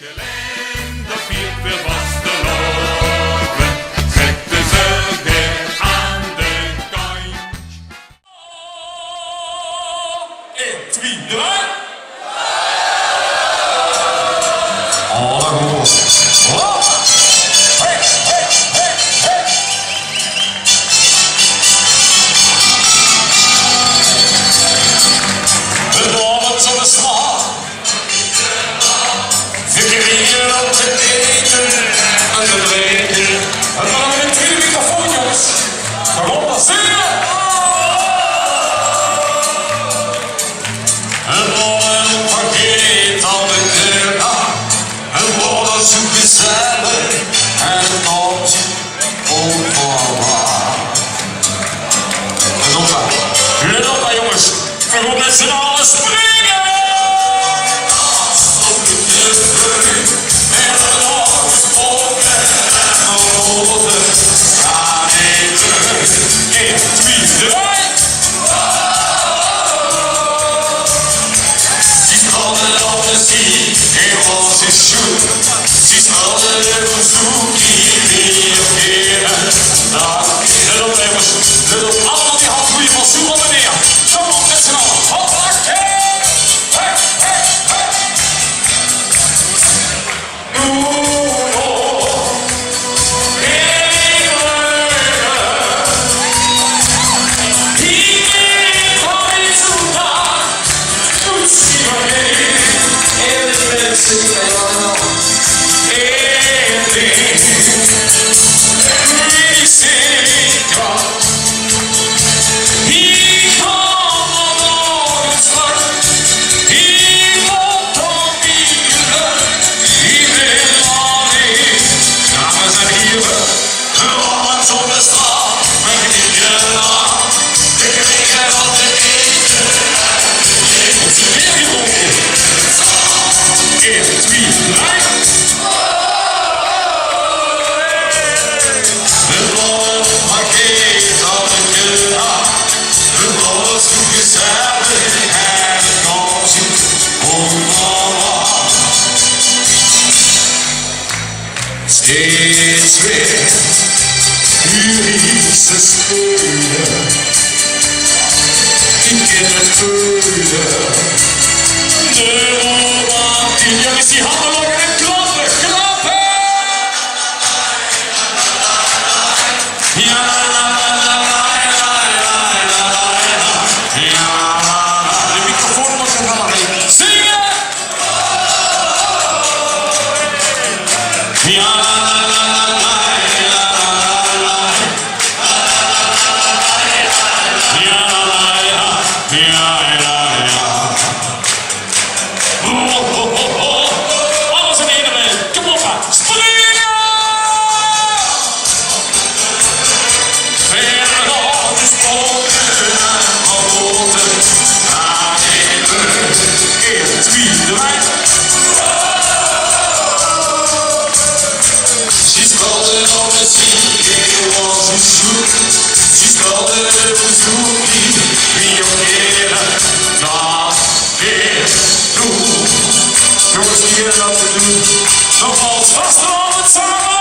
Gelaen, dat viert weer vasteloven, zetten ze weer aan de kant. 1, 2, 3. Let op maar jongens, we gaan met z'n allen springen! En de ogen gaan even 1, 2, 3. Ze spelden op de zee en was in schoen. Ze spelden op zoekie weer. Let op jongens, let op, allemaal die handgroeien van zoek op en neer. Kom op met z'n allen, hoppa, steeds weer, is de spelen. Ik ken het veulen. De romantiek, jongens die handen lokken en klappen, klappen! Ja, de microfoon moet er gaan alleen. Zingen! Ja. Alles in één moment. Kom op, springen! Verder op de spoken en geboten. Aan even 1, 2, 3. Ze spelden op de zee, het was een zoek. Ze spelden op een zoekie, wie ook eerder. Dat is doen. Jongens, die hier dat te doen. Nogmaals, vast samen!